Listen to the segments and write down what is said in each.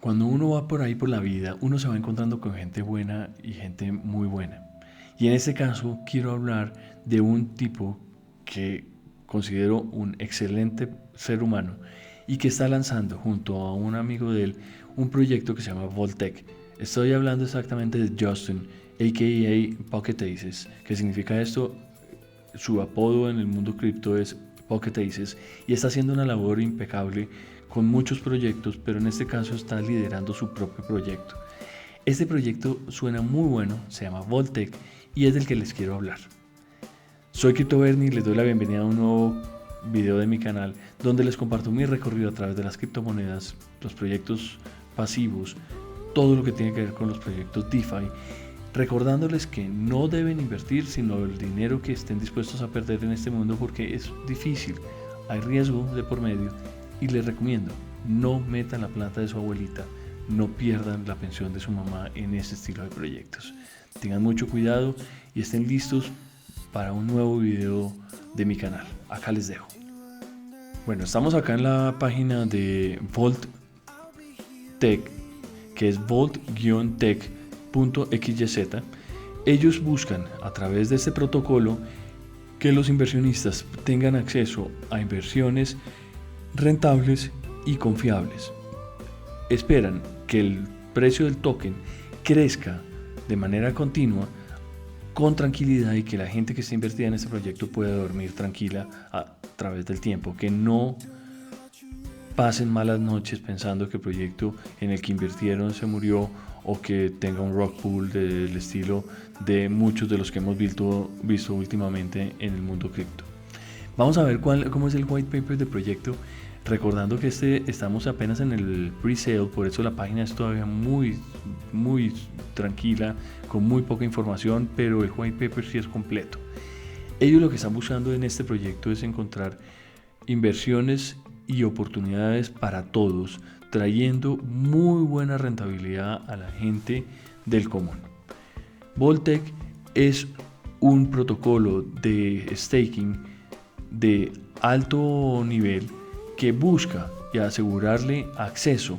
Cuando uno va por ahí por la vida, uno se va encontrando con gente buena y gente muy buena. Y en este caso quiero hablar de un tipo que considero un excelente ser humano y que está lanzando junto a un amigo de él un proyecto que se llama Voltec. Estoy hablando exactamente de Justin, a.k.a. Pocket Aces. ¿Qué significa esto? Su apodo en el mundo cripto es Pocket Aces y está haciendo una labor impecable con muchos proyectos, pero en este caso está liderando su propio proyecto. Este proyecto suena muy bueno, se llama Voltec y es del que les quiero hablar. Soy Crypto Bernie y les doy la bienvenida a un nuevo video de mi canal donde les comparto mi recorrido a través de las criptomonedas, los proyectos pasivos, todo lo que tiene que ver con los proyectos DeFi, recordándoles que no deben invertir sino el dinero que estén dispuestos a perder en este mundo porque es difícil, hay riesgo de por medio y les recomiendo no metan la plata de su abuelita, no pierdan la pensión de su mamá en este estilo de proyectos. Tengan mucho cuidado y estén listos para un nuevo video de mi canal. Acá les dejo. Bueno, estamos acá en la página de Volt Tech, que es volt-tech.xyz. Ellos buscan a través de este protocolo que los inversionistas tengan acceso a inversiones rentables y confiables. Esperan que el precio del token crezca de manera continua con tranquilidad y que la gente que está invertida en este proyecto pueda dormir tranquila a través del tiempo, que no pasen malas noches pensando que el proyecto en el que invirtieron se murió o que tenga un rug pull del estilo de muchos de los que hemos visto últimamente en el mundo cripto. Vamos a ver cómo es el white paper del proyecto, recordando que estamos apenas en el pre-sale, por eso la página es todavía muy tranquila, con muy poca información, pero el white paper sí es completo. Ellos lo que están buscando en este proyecto es encontrar inversiones y oportunidades para todos, trayendo muy buena rentabilidad a la gente del común. Voltec es un protocolo de staking de alto nivel que busca asegurarle acceso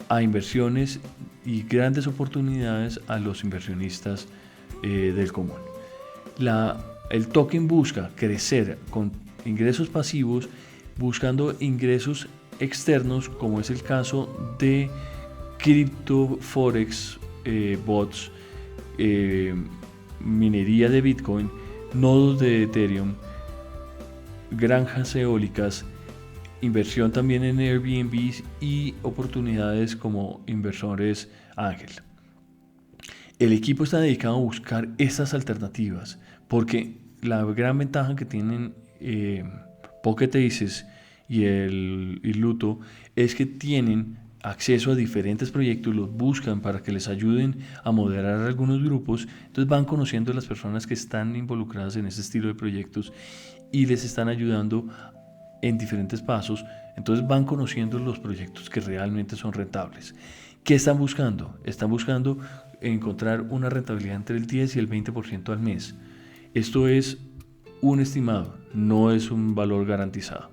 a inversiones y grandes oportunidades a los inversionistas del común. El token busca crecer con ingresos pasivos, buscando ingresos externos, como es el caso de cripto forex, bots, minería de Bitcoin, nodos de Ethereum, granjas eólicas, inversión también en Airbnb y oportunidades como inversores ángel. El equipo está dedicado a buscar estas alternativas porque la gran ventaja que tienen Pocket Aces y Luto es que tienen acceso a diferentes proyectos, los buscan para que les ayuden a moderar algunos grupos, entonces van conociendo a las personas que están involucradas en ese estilo de proyectos y les están ayudando en diferentes pasos, entonces van conociendo los proyectos que realmente son rentables. ¿Qué están buscando? Están buscando encontrar una rentabilidad entre el 10 y el 20% al mes. Esto es un estimado, no es un valor garantizado.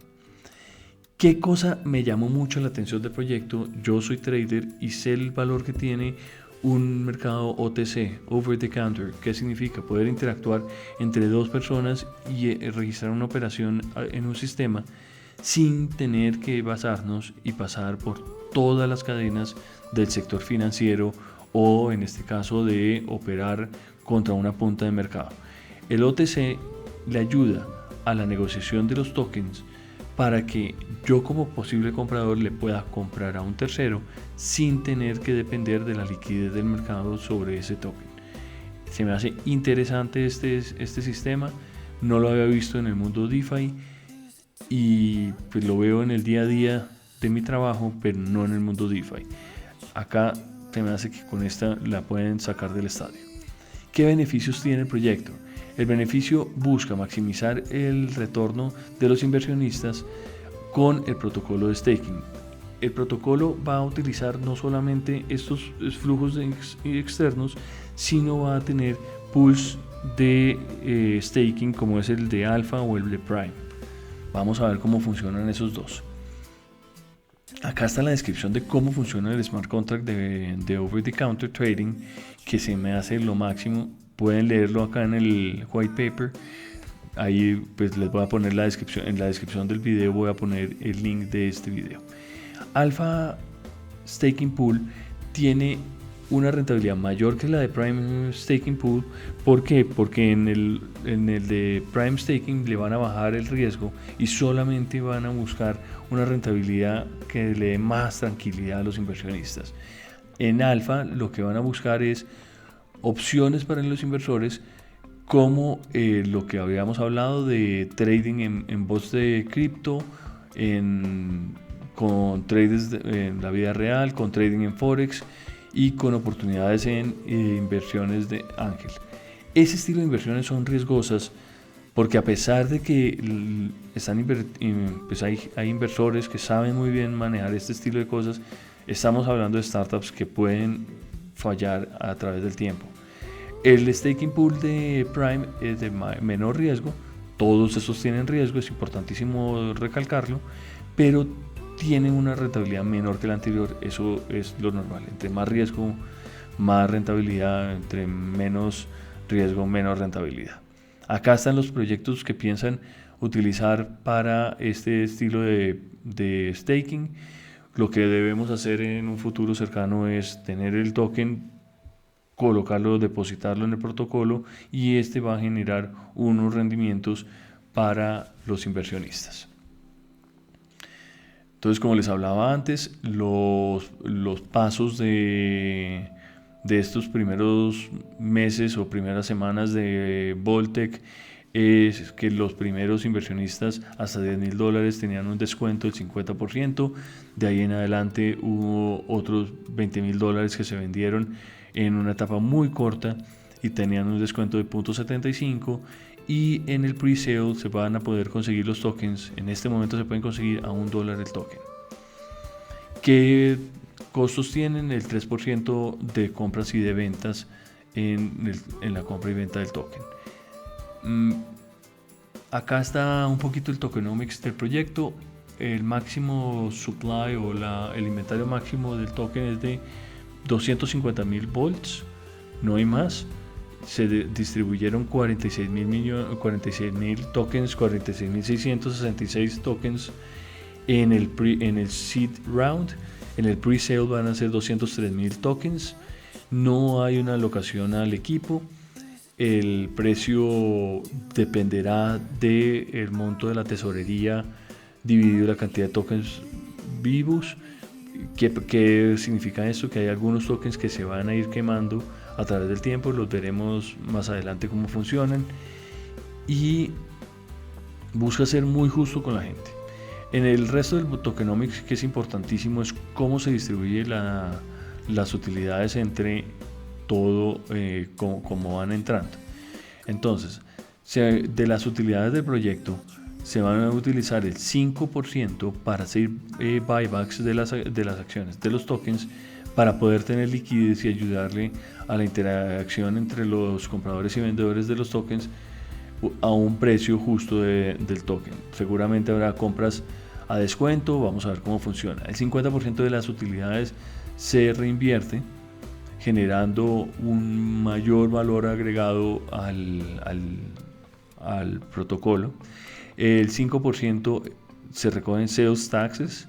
¿Qué cosa me llamó mucho la atención del proyecto? Yo soy trader y sé el valor que tiene un mercado OTC, Over the Counter. ¿Qué significa? Poder interactuar entre dos personas y registrar una operación en un sistema sin tener que basarnos y pasar por todas las cadenas del sector financiero o en este caso de operar contra una punta de mercado. El OTC le ayuda a la negociación de los tokens para que yo como posible comprador le pueda comprar a un tercero sin tener que depender de la liquidez del mercado sobre ese token. Se me hace interesante este sistema, no lo había visto en el mundo DeFi y pues lo veo en el día a día de mi trabajo, pero no en el mundo DeFi. Acá se me hace que con esta la pueden sacar del estadio. ¿Qué beneficios tiene el proyecto? El beneficio busca maximizar el retorno de los inversionistas con el protocolo de staking. El protocolo va a utilizar no solamente estos flujos externos, sino va a tener pools de staking como es el de Alpha o el de Prime. Vamos a ver cómo funcionan esos dos. Acá está la descripción de cómo funciona el smart contract de over the counter trading, que se me hace lo máximo. Pueden leerlo acá en el white paper. Ahí pues les voy a poner la descripción, en la descripción del video voy a poner el link de este video. Alpha Staking Pool tiene una rentabilidad mayor que la de Prime Staking Pool. ¿Por qué? Porque en el de Prime Staking le van a bajar el riesgo y solamente van a buscar una rentabilidad que le dé más tranquilidad a los inversionistas. En Alpha lo que van a buscar es opciones para los inversores, como lo que habíamos hablado de trading en bots de cripto, con traders en la vida real, con trading en Forex y con oportunidades en inversiones de ángel. Ese estilo de inversiones son riesgosas porque a pesar de que pues hay inversores que saben muy bien manejar este estilo de cosas, estamos hablando de startups que pueden fallar a través del tiempo. El staking pool de Prime es de menor riesgo, todos esos tienen riesgo, es importantísimo recalcarlo, pero tienen una rentabilidad menor que la anterior. Eso es lo normal, entre más riesgo, más rentabilidad, entre menos riesgo, menos rentabilidad. Acá están los proyectos que piensan utilizar para este estilo de staking. Lo que debemos hacer en un futuro cercano es tener el token, colocarlo, depositarlo en el protocolo, y este va a generar unos rendimientos para los inversionistas. Entonces, como les hablaba antes, los pasos de estos primeros meses o primeras semanas de Boltec es que los primeros inversionistas hasta $10,000 tenían un descuento del 50%. De ahí en adelante hubo otros $20,000 que se vendieron en una etapa muy corta y tenían un descuento de 0.75, y en el pre-sale se van a poder conseguir los tokens. En este momento se pueden conseguir a $1 el token. ¿Qué costos tienen? El 3% de compras y de ventas en la compra y venta del token. Acá está un poquito el tokenomics del proyecto. El máximo supply o el inventario máximo del token es de 250,000 volts, no hay más. Se distribuyeron 46,000 tokens, 46,666 tokens en el seed round. En el pre-sale van a ser 203,000 tokens. No hay una alocación al equipo. El precio dependerá del monto de la tesorería dividido la cantidad de tokens vivos. ¿Qué significa esto? Que hay algunos tokens que se van a ir quemando a través del tiempo. Los veremos más adelante cómo funcionan, y busca ser muy justo con la gente. En el resto del tokenomics, que es importantísimo, es cómo se distribuye las utilidades entre todo, como van entrando. Entonces, de las utilidades del proyecto se van a utilizar el 5% para hacer buybacks de las acciones, de los tokens, para poder tener liquidez y ayudarle a la interacción entre los compradores y vendedores de los tokens a un precio justo del token. Seguramente habrá compras a descuento, vamos a ver cómo funciona. El 50% de las utilidades se reinvierte, generando un mayor valor agregado al protocolo. El 5% se recogen sales taxes,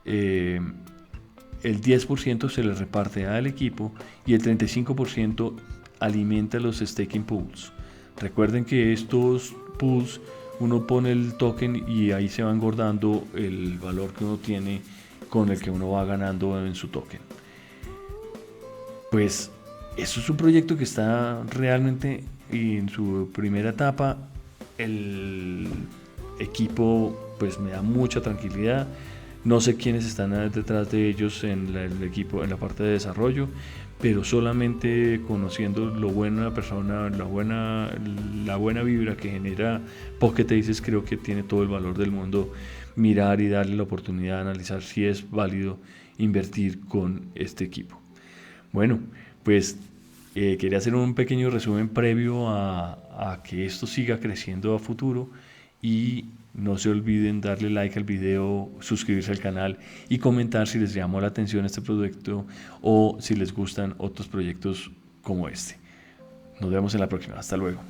el 10% se le reparte al equipo, y el 35% alimenta los staking pools. Recuerden que estos pools, uno pone el token y ahí se va engordando el valor que uno tiene, con el que uno va ganando en su token. Pues eso es un proyecto que está realmente en su primera etapa. El equipo pues me da mucha tranquilidad. No sé quiénes están detrás de ellos en el equipo, en la parte de desarrollo, pero solamente conociendo lo bueno de la persona, la buena vibra que genera Pocket Aces, creo que tiene todo el valor del mundo mirar y darle la oportunidad de analizar si es válido invertir con este equipo. Bueno, pues quería hacer un pequeño resumen previo a que esto siga creciendo a futuro, y no se olviden darle like al video, suscribirse al canal y comentar si les llamó la atención este proyecto o si les gustan otros proyectos como este. Nos vemos en la próxima. Hasta luego.